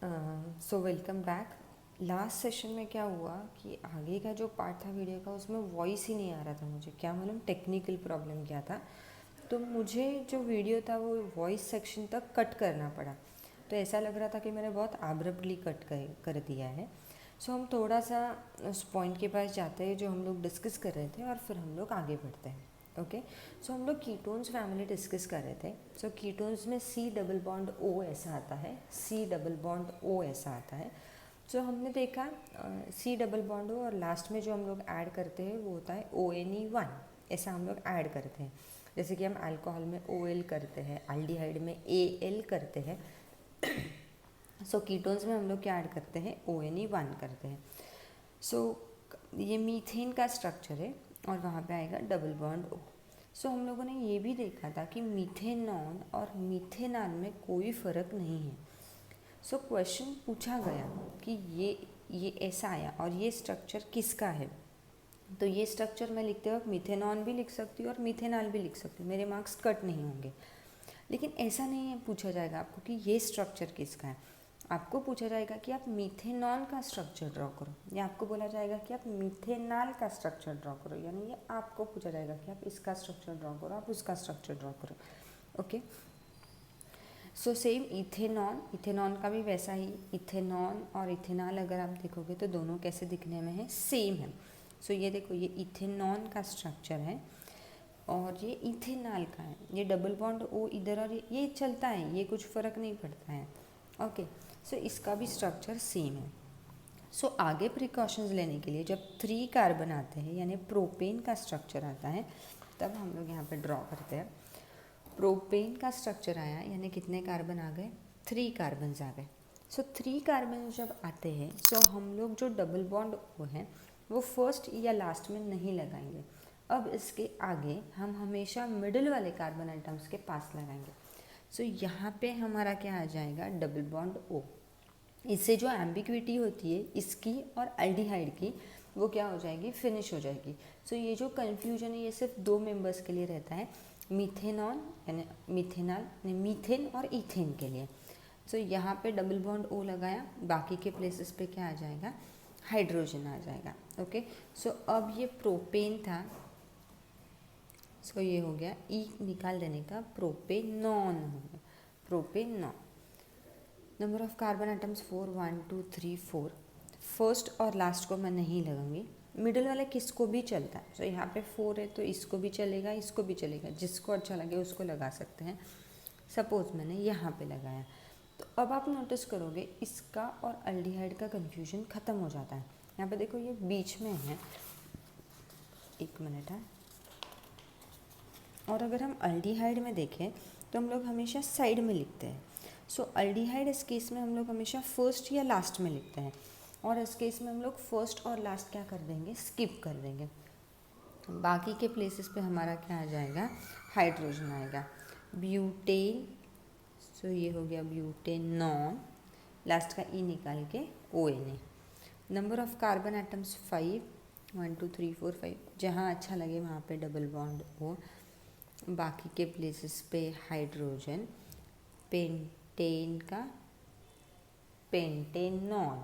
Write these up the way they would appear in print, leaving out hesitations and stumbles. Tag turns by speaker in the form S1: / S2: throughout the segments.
S1: So welcome back. Last session में क्या हुआ कि आगे का जो पार्ट था वीडियो का उसमें वॉइस ही नहीं आ रहा था। मुझे क्या मालूम टेक्निकल प्रॉब्लम क्या था, तो मुझे जो वीडियो था वो वॉइस सेक्शन तक कट करना पड़ा। तो ऐसा लग रहा था कि मैंने बहुत एब्रप्टली कट कर दिया है। सो हम थोड़ा सा उस पॉइंट के पास जाते हैं जो हम लोग डिस्कस कर रहे थे और फिर हम लोग आगे बढ़ते हैं। ओके, सो हम लोग कीटोन्स फैमिली डिस्कस कर रहे थे। सो कीटोन्स में सी डबल बॉन्ड ओ ऐसा आता है, सी डबल बॉन्ड ओ ऐसा आता है। सो हमने देखा सी डबल बॉन्ड ओ और लास्ट में जो हम लोग ऐड करते हैं वो होता है ONE1। ऐसा हम लोग ऐड करते हैं, जैसे कि हम अल्कोहल में OL करते हैं, एल्डिहाइड में AL करते हैं। सो कीटोन्स में हम लोग क्या ऐड करते हैं, ONE1 करते हैं। सो ये मीथेन का स्ट्रक्चर है और वहाँ पे आएगा डबल बॉन्ड O। सो हम लोगों ने ये भी देखा था कि मीथेनॉन और मीथेनॉल में कोई फ़र्क नहीं है। सो क्वेश्चन पूछा गया कि ये ऐसा आया और ये स्ट्रक्चर किसका है। तो ये स्ट्रक्चर मैं लिखते वक्त मीथेनॉन भी लिख सकती हूँ और मीथेनॉल भी लिख सकती हूँ, मेरे मार्क्स कट नहीं होंगे। लेकिन ऐसा नहीं है पूछा जाएगा आपको कि ये स्ट्रक्चर किसका है। आपको पूछा जाएगा कि आप मीथेनॉल का स्ट्रक्चर ड्रॉ करो, या आपको बोला जाएगा कि आप मीथेनॉल का स्ट्रक्चर ड्रॉ करो, यानी ये आपको पूछा जाएगा कि आप इसका स्ट्रक्चर ड्रॉ करो, आप उसका स्ट्रक्चर ड्रॉ करो। ओके, सो सेम इथेनॉन, इथेनॉन का भी वैसा ही, इथेनॉन और इथेनॉल अगर आप देखोगे तो दोनों कैसे दिखने में है, सेम है। सो ये देखो, ये इथेनॉन का स्ट्रक्चर है और ये इथेनॉल का है। ये डबल बॉन्ड ओ इधर और ये चलता है, ये कुछ फ़र्क नहीं पड़ता है। ओके, सो इसका भी स्ट्रक्चर सेम है। सो आगे प्रिकॉशंस लेने के लिए जब 3 कार्बन आते हैं यानी प्रोपेन का स्ट्रक्चर आता है, तब हम लोग यहाँ पे ड्रॉ करते हैं। प्रोपेन का स्ट्रक्चर आया यानी कितने कार्बन आ गए, 3 कार्बन्स आ गए। सो 3 कार्बन जब आते हैं सो हम लोग जो डबल बॉन्ड वो है वो फर्स्ट या लास्ट में नहीं लगाएंगे। अब इसके आगे हम हमेशा मिडिल वाले कार्बन आइटम्स के पास लगाएंगे। सो यहाँ पे हमारा क्या आ जाएगा, डबल बॉन्ड ओ। इससे जो एम्बिग्विटी होती है इसकी और एल्डिहाइड की, वो क्या हो जाएगी, फिनिश हो जाएगी। सो ये जो कन्फ्यूजन है ये सिर्फ 2 मेंबर्स के लिए रहता है, मीथेनॉन यानी मीथेनॉल यानी मीथेन और इथेन के लिए। सो यहाँ पे डबल बॉन्ड ओ लगाया, बाकी के प्लेसेस पे क्या आ जाएगा, हाइड्रोजन आ जाएगा। ओके, सो अब ये प्रोपेन था, सो ये हो गया ई निकाल देने का, प्रोपेनॉन हो गया, propanone. Number of carbon atoms 4, 1 2 3 4। First और लास्ट को मैं नहीं लगाऊंगी, मिडिल वाले किसको भी चलता है। तो यहाँ पे 4 है तो इसको भी चलेगा, इसको भी चलेगा, जिसको अच्छा लगे उसको लगा सकते हैं। सपोज मैंने यहाँ पे लगाया, तो अब आप नोटिस करोगे इसका और अल्डिहाइड का कन्फ्यूजन ख़त्म हो जाता है। यहाँ पे देखो ये बीच में है, एक मिनट है। और अगर हम अल्डिहाइड में देखें तो हम लोग हमेशा साइड में लिखते हैं। सो अल्डिहाइड इस केस में हम लोग हमेशा फर्स्ट या लास्ट में लिखते हैं, और इस केस में हम लोग फर्स्ट और लास्ट क्या कर देंगे, स्किप कर देंगे। बाकी के प्लेसेस पे हमारा क्या आ जाएगा, हाइड्रोजन आएगा। ब्यूटेन, सो ये हो गया ब्यूटेनॉन, लास्ट का ई निकाल के ONA। Number of carbon atoms 5, 1 2 3 4 5, जहाँ अच्छा लगे वहाँ पे डबल बॉन्ड O। बाकी के प्लेसेस पे हाइड्रोजन। पेंटेन का pentanone,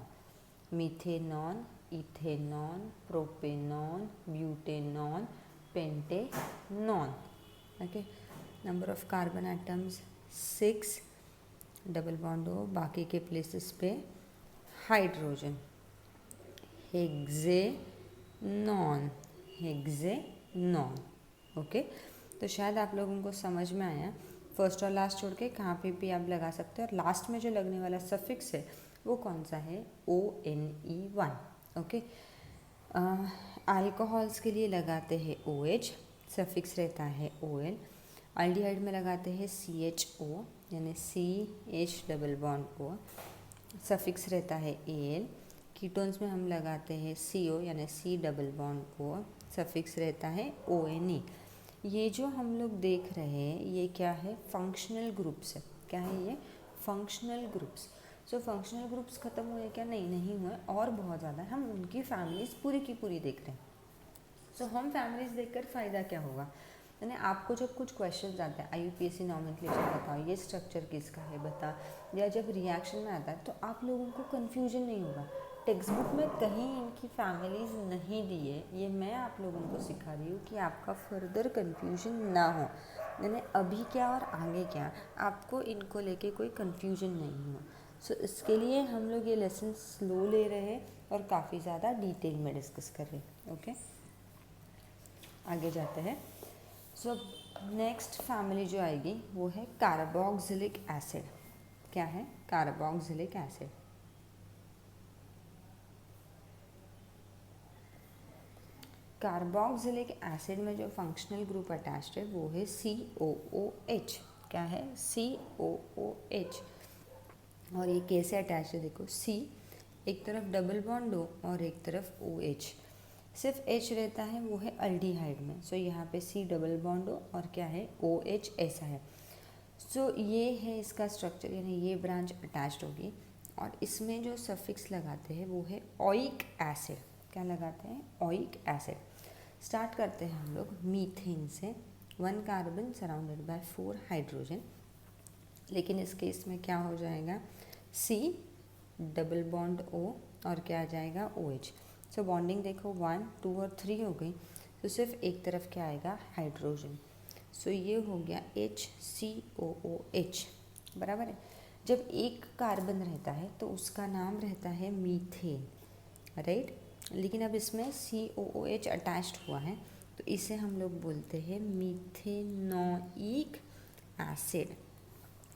S1: methanone, ethanone, propanone, butanone, pentanone. Okay, number of carbon atoms 6, double bond हो, बाकी के प्लेसेस पे हाइड्रोजन। Hexanone, hexanone. ओके, तो शायद आप लोगों को समझ में आया। फर्स्ट और लास्ट छोड़ के कहाँ पे भी आप लगा सकते हो, और लास्ट में जो लगने वाला सफिक्स है वो कौन सा है, ONE1। ओके, अल्कोहल्स के लिए लगाते हैं OH, सफिक्स रहता है OL। अल्डिहाइड में लगाते हैं CHO यानी CH double bond O, suffix रहता है AL। कीटोन्स में हम लगाते हैं CO यानी C double bond O, suffix रहता है ONE। ये जो हम लोग देख रहे हैं ये क्या है, फंक्शनल ग्रुप्स है। क्या है ये, functional groups. So functional groups खत्म हुए क्या, नहीं हुए, और बहुत ज़्यादा हम उनकी फैमिलीज पूरी की पूरी देख रहे हैं। सो हम फैमिलीज देखकर फ़ायदा क्या होगा, यानी आपको जब कुछ क्वेश्चन आते हैं IUPAC नॉमेनक्लेचर बताओ, ये स्ट्रक्चर किसका है बता, या जब रिएक्शन में आता है तो आप लोगों को कन्फ्यूजन नहीं होगा। टेक्स्ट बुक में कहीं इनकी फैमिलीज नहीं दी है, ये मैं आप लोगों को सिखा रही हूँ कि आपका फर्दर कन्फ्यूजन ना हो, यानी अभी क्या और आगे क्या, आपको इनको लेके कोई कन्फ्यूजन नहीं हो। सो इसके लिए हम लोग ये लेसन स्लो ले रहे हैं और काफ़ी ज़्यादा डिटेल में डिस्कस कर रहे हैं। ओके, आगे जाते हैं। सो नेक्स्ट फैमिली जो आएगी वो है कार्बोक्सिलिक एसिड। क्या है? Carboxylic acid. कार्बोक्सिलिक एसिड में जो फंक्शनल ग्रुप अटैच्ड है वो है COOH। क्या है? COOH। और ये कैसे अटैच है देखो, C एक तरफ डबल बॉन्ड O और एक तरफ OH, सिर्फ H रहता है वो है अल्डिहाइड में। सो यहाँ पे C डबल बॉन्ड O और क्या है OH ऐसा है। सो ये है इसका स्ट्रक्चर, यानी ये ब्रांच अटैच्ड होगी और इसमें जो सफिक्स लगाते हैं वो है ओइक एसिड। क्या लगाते हैं? Oic acid. स्टार्ट करते हैं हम लोग मीथेन से, 1 कार्बन सराउंडेड बाय 4 हाइड्रोजन, लेकिन इस केस में क्या हो जाएगा, C डबल बॉन्ड O और क्या आ जाएगा OH। सो बॉन्डिंग देखो 1 2 और 3 हो गई, तो सिर्फ एक तरफ क्या आएगा, हाइड्रोजन। सो ये हो गया HCOOH, बराबर है। जब एक कार्बन रहता है तो उसका नाम रहता है मीथेन, राइट। लेकिन अब इसमें COOH अटैच्ड हुआ है तो इसे हम लोग बोलते हैं मीथेनोइक एसिड।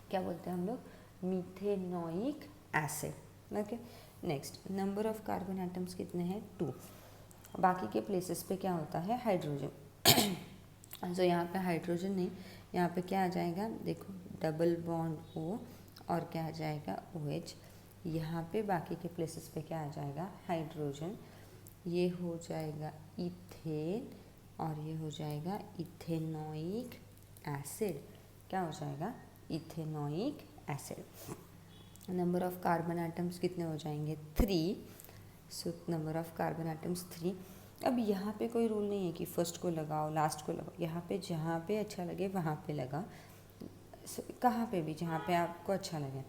S1: क्या बोलते हैं हम लोग? Methanoic acid. Okay, next, number of carbon atoms कितने हैं? 2। बाकी के प्लेसेस पे क्या होता है? हाइड्रोजन। सो यहाँ पे हाइड्रोजन नहीं, यहाँ पे क्या आ जाएगा देखो, डबल बॉन्ड O और क्या आ जाएगा OH। यहाँ पे बाकी के प्लेसेस पे क्या आ जाएगा? हाइड्रोजन। ये हो जाएगा इथेन और ये हो जाएगा इथेनोइक एसिड। क्या हो जाएगा? Ethanoic acid. Number of carbon atoms कितने हो जाएंगे? 3। So number of carbon atoms 3। अब यहाँ पे कोई रूल नहीं है कि फर्स्ट को लगाओ लास्ट को लगाओ, यहाँ पे जहाँ पे अच्छा लगे वहाँ पे लगाओ, कहाँ पे भी जहाँ पे आपको अच्छा लगे।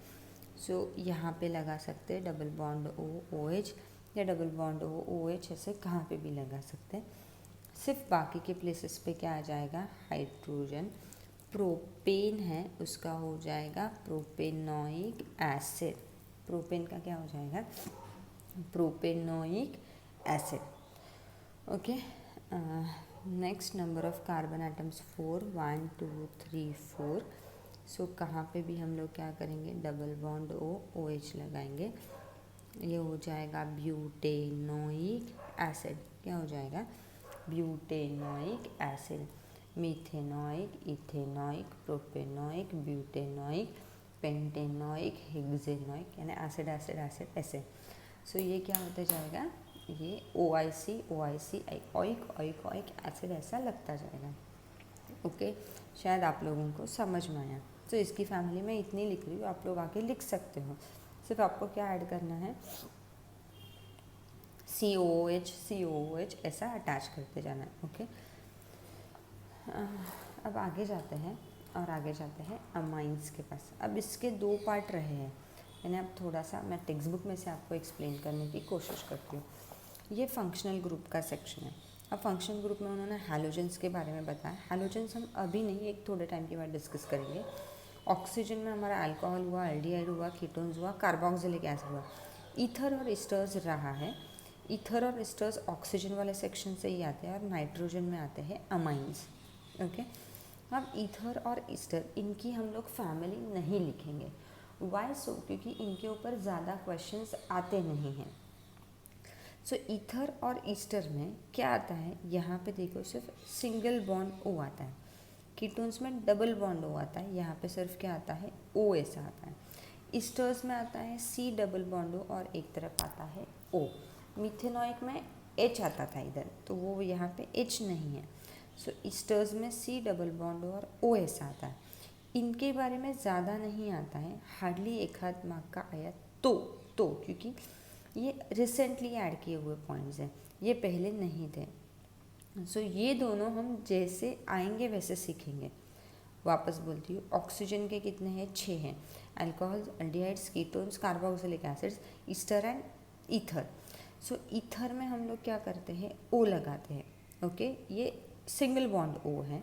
S1: सो यहाँ पे लगा सकते हैं डबल बॉन्ड O OH या डबल बॉन्ड O OH, ऐसे कहाँ पे भी लगा सकते हैं। सिर्फ बाकी के प्लेसेस पे क्या आ जाएगा? हाइड्रोजन। प्रोपेन है उसका हो जाएगा प्रोपेनोइक एसिड। प्रोपेन का क्या हो जाएगा? Propanoic acid. Okay, next, number of carbon atoms 4, 1 2 3 4। सो कहाँ पे भी हम लोग क्या करेंगे? डबल बॉन्ड O OH लगाएंगे, ये हो जाएगा ब्यूटेनोइक एसिड। क्या हो जाएगा? Butanoic acid. Methanoic, ethanoic, propanoic, butanoic, pentanoic, hexanoic, यानी एसिड एसिड एसिड ऐसे। सो ये क्या होता जाएगा? ये OIC OIC oic oic oic acid ऐसा लगता जाएगा। ओके, शायद आप लोगों को समझ में आया। तो इसकी फैमिली में इतनी लिख रही हूँ, आप लोग आके लिख सकते हो। सिर्फ आपको क्या ऐड करना है? COOH ऐसा अटैच करते जाना है। ओके, अब आगे जाते हैं और आगे जाते हैं अमाइंस के पास। अब इसके 2 पार्ट रहे हैं, यानी अब थोड़ा सा मैं टेक्स्ट बुक में से आपको एक्सप्लेन करने की कोशिश करती हूँ। ये फंक्शनल ग्रुप का सेक्शन है। अब फंक्शनल ग्रुप में उन्होंने हैलोजेंस के बारे में बताया। हैलोजेंस हम अभी नहीं, एक थोड़े टाइम के बाद डिस्कस करेंगे। ऑक्सीजन में हमारा अल्कोहल हुआ, एल्डिहाइड हुआ, कीटोन्स हुआ, कार्बोक्सिलिक एसिड हुआ। ईथर और एस्टर्स रहा है। ईथर और एस्टर्स ऑक्सीजन वाले सेक्शन से ही आते हैं और नाइट्रोजन में आते हैं अमाइंस। ओके, अब ईथर और ईस्टर इनकी हम लोग फैमिली नहीं लिखेंगे। वाई सो? क्योंकि इनके ऊपर ज़्यादा क्वेश्चंस आते नहीं हैं। सो ईथर और ईस्टर में क्या आता है? यहाँ पे देखो सिर्फ सिंगल बॉन्ड O आता है। कीटोन्स में डबल बॉन्ड O आता है, यहाँ पे सिर्फ क्या आता है? O ऐसा आता है। ईस्टर्स में आता है C डबल बॉन्ड O और एक तरफ आता है O। मिथेनोइक में H आता था इधर, तो वो यहाँ पे H नहीं है। सो ईस्टर्स में C डबल बॉन्ड और O ऐसा आता है। इनके बारे में ज़्यादा नहीं आता है, हार्डली एक आध मार्क का आया तो क्योंकि ये रिसेंटली ऐड किए हुए पॉइंट्स हैं, ये पहले नहीं थे। सो ये दोनों हम जैसे आएंगे वैसे सीखेंगे। वापस बोलती हूँ, ऑक्सीजन के कितने हैं? 6 हैं। Alcohol, aldehydes, ketones, carboxylic acids, Easter and ether. So ether में हम लोग क्या करते हैं? ओ लगाते हैं। ओके, ये सिंगल बॉन्ड ओ है।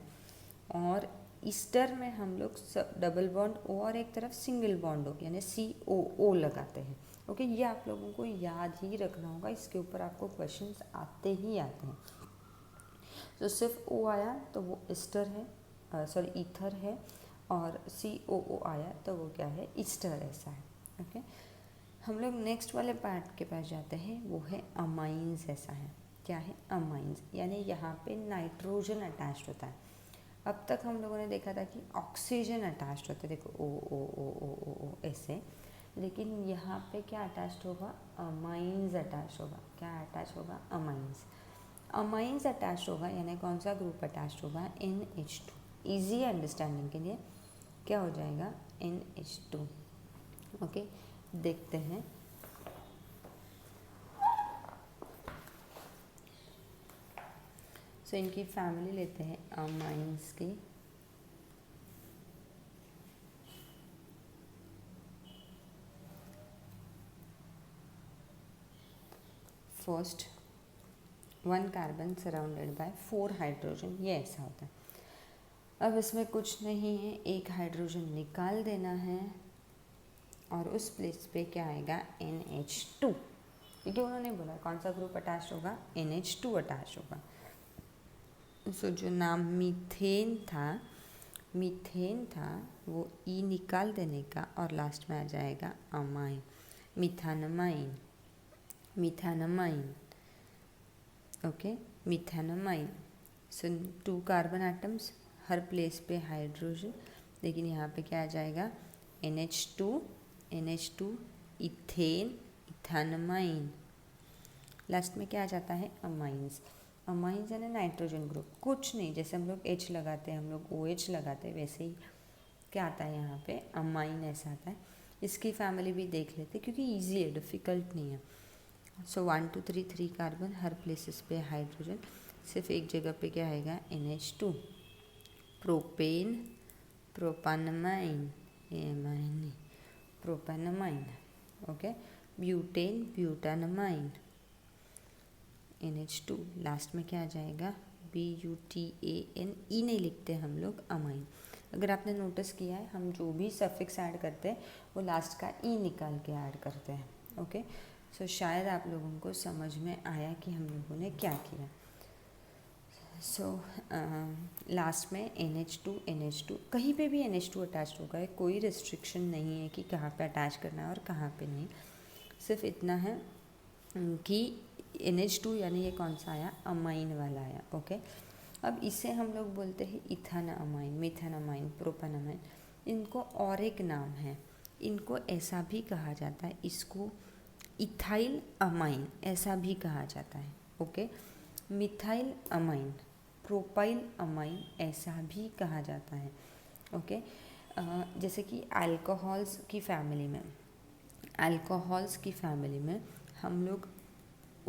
S1: और ईस्टर में हम लोग डबल बॉन्ड ओ और एक तरफ सिंगल बॉन्ड ओ यानी COO लगाते हैं। ओके, ये आप लोगों को याद ही रखना होगा, इसके ऊपर आपको क्वेश्चंस आते ही आते हैं। तो सिर्फ ओ आया तो वो ईस्टर है, सॉरी ईथर है, और COO आया तो वो क्या है? ईस्टर ऐसा है। ओके, हम लोग नेक्स्ट वाले पार्ट के पास जाते हैं, वो है अमाइंस ऐसा है। क्या है? अमाइंस, यानी यहाँ पे नाइट्रोजन अटैच्ड होता है। अब तक हम लोगों ने देखा था कि ऑक्सीजन अटैच्ड होता है, देखो ओ ऐसे, लेकिन यहाँ पे क्या अटैच्ड होगा? अमाइंस अटैच्ड होगा। क्या अटैच होगा? अमाइंस। अमाइंस अटैच्ड होगा यानी कौन सा ग्रुप अटैच्ड होगा? NH2। ईजी अंडरस्टैंडिंग के लिए क्या हो जाएगा? NH2। ओके, देखते हैं। सो इनकी फैमिली लेते हैं अमाइंस की। First 1 carbon surrounded by 4 hydrogen, ये ऐसा होता है। अब इसमें कुछ नहीं है, एक हाइड्रोजन निकाल देना है और उस प्लेस पे क्या आएगा? NH2, क्योंकि उन्होंने बोला कौन सा ग्रुप अटैच होगा? NH2 अटैच होगा। सो जो नाम मीथेन था वो ई निकाल देने का और लास्ट में आ जाएगा अमाइन, मिथानमाइन। ओके, मिथानमाइन। सो 2 कार्बन एटम्स, हर प्लेस पे हाइड्रोजन, लेकिन यहाँ पे क्या आ जाएगा? NH2 ethane, इथानमाइन। लास्ट में क्या आ जाता है? अमाइंस। अमाइंस यानी नाइट्रोजन ग्रुप, कुछ नहीं, जैसे हम लोग H लगाते हैं, हम लोग OH लगाते हैं, वैसे ही क्या आता है यहाँ पे? अमाइन ऐसा आता है। इसकी फैमिली भी देख लेते क्योंकि ईजी है, डिफ़िकल्ट नहीं है। सो 1 2 3 3 कार्बन, हर प्लेसेस पे हाइड्रोजन, सिर्फ एक जगह पे क्या आएगा? NH2। Propane, propanamine, amine, propanamine. Okay, butane, butanamine, NH2। Last में क्या आ जाएगा? BUTAN, ई नहीं लिखते हम लोग, अमाइन। अगर आपने नोटिस किया है, हम जो भी सफिक्स ऐड करते हैं वो लास्ट का ई निकाल के ऐड करते हैं। ओके, सो शायद आप लोगों को समझ में आया कि हम लोगों ने क्या किया। सो लास्ट में NH2 कहीं पे भी NH2 अटैच होगा है, कोई रिस्ट्रिक्शन नहीं है कि कहाँ पे अटैच करना है और कहाँ पे नहीं। सिर्फ इतना है कि NH2 यानी ये कौन सा आया? अमाइन वाला आया। ओके, अब इसे हम लोग बोलते हैं इथानअमाइन, मिथानअमाइन, प्रोपानअमाइन। इनको और एक नाम है, इनको ऐसा भी कहा जाता है, इसको इथाइल अमाइन ऐसा भी कहा जाता है। Okay, methyl amine, propyl amine ऐसा भी कहा जाता है। ओके, जैसे कि अल्कोहल्स की फैमिली में हम लोग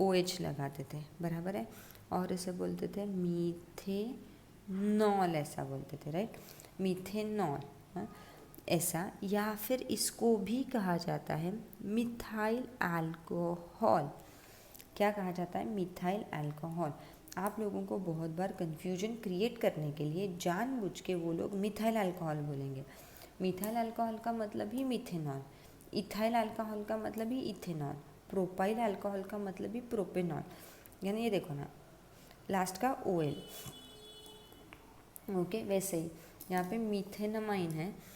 S1: OH लगाते थे, बराबर है, और इसे बोलते थे मीथेनॉल, ऐसा बोलते थे, राइट? मीथेनॉल, हाँ, ऐसा। या फिर इसको भी कहा जाता है मिथाइल अल्कोहल। क्या कहा जाता है? Methyl alcohol. आप लोगों को बहुत बार कन्फ्यूजन क्रिएट करने के लिए जानबूझ के वो लोग मिथाइल अल्कोहल बोलेंगे। मिथाइल अल्कोहल का मतलब ही मिथेनॉल, इथाइल अल्कोहल का मतलब ही इथेनॉल, प्रोपाइल अल्कोहल का मतलब ही प्रोपेनॉल। यानी ये देखो ना, लास्ट का OL। ओके, वैसे ही यहाँ पे मीथेनमाइन है,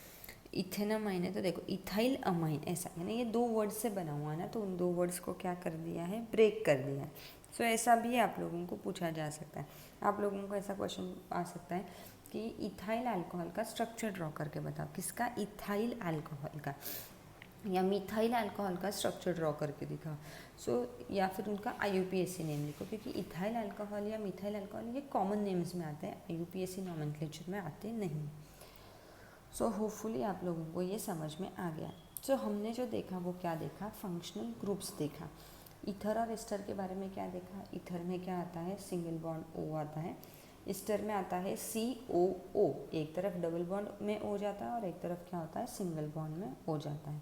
S1: इथेनमाइन है, तो देखो इथाइल अमाइन ऐसा, यानी ये 2 वर्ड्स से बना हुआ है ना, तो उन 2 वर्ड्स को क्या कर दिया है? ब्रेक कर दिया है। सो ऐसा भी आप लोगों को पूछा जा सकता है। आप लोगों को ऐसा क्वेश्चन आ सकता है कि इथाइल अल्कोहल का स्ट्रक्चर ड्रॉ करके बताओ। किसका? इथाइल अल्कोहल का, या मिथाइल अल्कोहल का स्ट्रक्चर ड्रॉ करके दिखाओ। या फिर उनका IUPAC नेम लिखो, क्योंकि इथाइल अल्कोहल या मिथाइल अल्कोहल ये कॉमन नेम्स में आते हैं, IUPAC नॉमेनक्लेचर में आते नहीं। सो होपफुली आप लोगों को ये समझ में आ गया। हमने जो देखा वो क्या देखा? फंक्शनल ग्रुप्स देखा। ईथर और एस्टर के बारे में क्या देखा, ईथर में क्या आता है, सिंगल बॉन्ड O आता है, एस्टर में आता है COO, एक तरफ डबल बॉन्ड में O जाता है और एक तरफ क्या होता है, सिंगल बॉन्ड में O जाता है।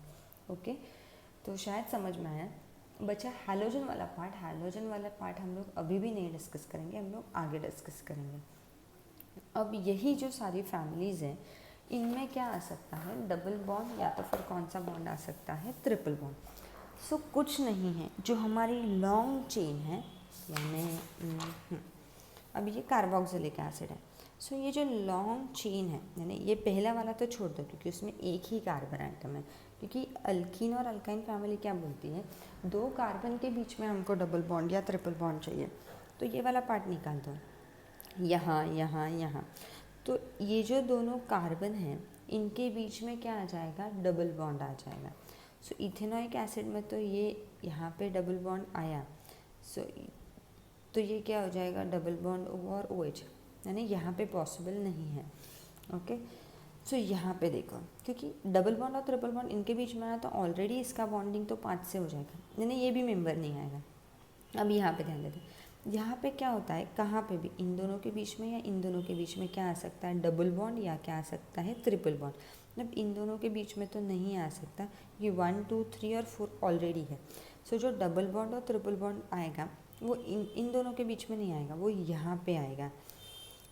S1: ओके, तो शायद समझ में आया। बचा हैलोजन वाला पार्ट, हैलोजन वाला पार्ट हम लोग अभी भी नहीं डिस्कस करेंगे, हम लोग आगे डिस्कस करेंगे। अब यही जो सारी फैमिलीज़ हैं इनमें क्या आ सकता है, डबल बॉन्ड या तो फिर कौन सा बॉन्ड आ सकता है, ट्रिपल बॉन्ड। सो कुछ नहीं है, जो हमारी लॉन्ग चेन है, यानी अब ये कार्बोक्सिलिक एसिड है। सो ये जो लॉन्ग चेन है, यानी ये पहला वाला तो छोड़ दो क्योंकि उसमें एक ही कार्बन एटम है, क्योंकि अल्कीन और अल्काइन फैमिली क्या बोलती है, 2 कार्बन के बीच में हमको डबल बॉन्ड या ट्रिपल बॉन्ड चाहिए। तो ये वाला पार्ट निकाल दो, यहाँ यहाँ यहाँ, तो ये जो दोनों कार्बन हैं इनके बीच में क्या आ जाएगा, डबल बॉन्ड आ जाएगा। सो इथेनॉइक एसिड में तो ये यहाँ पे डबल बॉन्ड आया, सो तो ये क्या हो जाएगा, डबल बॉन्ड O और OH, यानी यहाँ पे पॉसिबल नहीं है। ओके, सो यहाँ पे देखो, क्योंकि डबल बॉन्ड और ट्रिपल बॉन्ड इनके बीच में आया तो ऑलरेडी इसका बॉन्डिंग तो 5 से हो जाएगा, यानी ये भी मेंबर नहीं आएगा। अब यहाँ पे ध्यान देते, यहाँ पे क्या होता है, कहाँ पे भी इन दोनों के बीच में या इन दोनों के बीच में क्या आ सकता है, डबल बॉन्ड या क्या आ सकता है, ट्रिपल बॉन्ड। मतलब इन दोनों के बीच में तो नहीं आ सकता, ये 1 2 3 और 4 ऑलरेडी है। सो जो डबल बॉन्ड और ट्रिपल बॉन्ड आएगा वो इन दोनों के बीच में नहीं आएगा, वो यहाँ पे आएगा।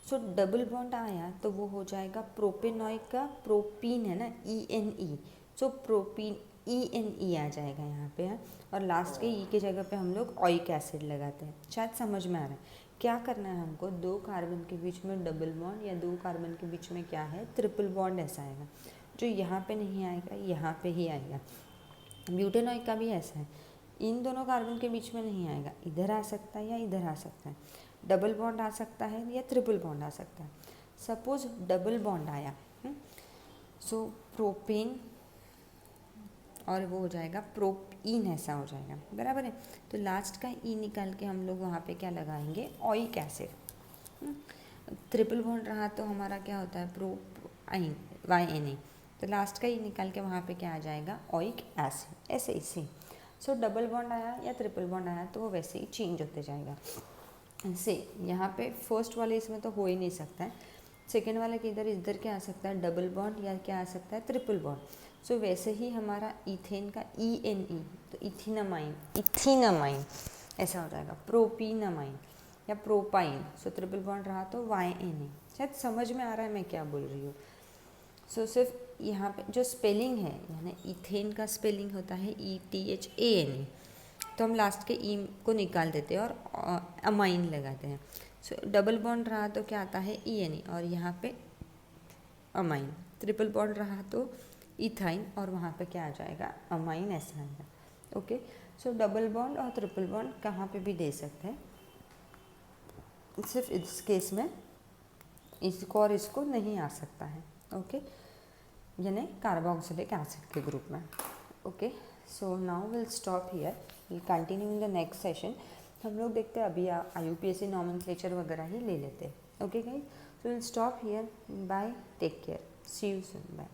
S1: सो डबल बॉन्ड आया तो वो हो जाएगा प्रोपेनॉइक का, प्रोपीन है ना, ENE, सो प्रोपीन ENE आ जाएगा यहाँ पे है, और लास्ट के E की जगह पे हम लोग ऑइक एसिड लगाते हैं। शायद समझ में आ रहा है क्या करना है हमको, 2 कार्बन के बीच में डबल बॉन्ड या 2 कार्बन के बीच में क्या है, ट्रिपल बॉन्ड ऐसा आएगा, जो यहाँ पे नहीं आएगा यहाँ पे ही आएगा। ब्यूटेनॉइक का भी ऐसा है, इन दोनों कार्बन के बीच में नहीं आएगा, इधर आ सकता है या इधर आ सकता है, डबल बॉन्ड आ सकता है या ट्रिपल बॉन्ड आ सकता है। सपोज डबल बॉन्ड आया, सो प्रोपेन और वो हो जाएगा प्रोपीन, ऐसा हो जाएगा, बराबर है। तो लास्ट का ई निकाल के हम लोग वहाँ पे क्या लगाएंगे, ऑइक एसिड। ट्रिपल बॉन्ड रहा तो हमारा क्या होता है, प्रोपाइन, YNA, तो लास्ट का ई निकाल के वहाँ पे क्या आ जाएगा, ऑइक एसिड, ऐसे इसे। सो डबल बॉन्ड आया या ट्रिपल बॉन्ड आया तो वो वैसे ही चेंज होते जाएगा। से यहाँ पे फर्स्ट वाले इसमें तो हो ही नहीं सकता है, सेकेंड वाले के इधर क्या आ सकता है, डबल बॉन्ड या क्या आ सकता है, ट्रिपल बॉन्ड। सो वैसे ही हमारा इथेन का ENE, तो इथीनामाइन ऐसा हो जाएगा, प्रोपीनामाइन या प्रोपाइन। सो ट्रिपल बॉन्ड रहा तो YNA। शायद समझ में आ रहा है मैं क्या बोल रही हूँ। सो सिर्फ यहाँ पे जो स्पेलिंग है, यानी इथेन का स्पेलिंग होता है ETHANE, तो हम लास्ट के ई को निकाल देते हैं और अमाइन लगाते हैं। सो डबल बॉन्ड रहा तो क्या आता है, ENE, और यहाँ पे अमाइन। ट्रिपल बॉन्ड रहा तो इथाइन और वहाँ पे क्या आ जाएगा, अमाइन, ऐसा आएगा। ओके, सो डबल बॉन्ड और ट्रिपल बॉन्ड कहाँ पे भी दे सकते हैं, सिर्फ इस केस में इसको और इसको नहीं आ सकता है। ओके, यानी कार्बोक्सिलिक एसिड के ग्रुप में। Okay, so now will stop here, will continue in the next session. हम लोग देखते हैं अभी IUPAC नॉमेनक्लेचर वगैरह ही ले लेते हैं। Okay guys, so will stop here, bye, take care, see you soon, bye.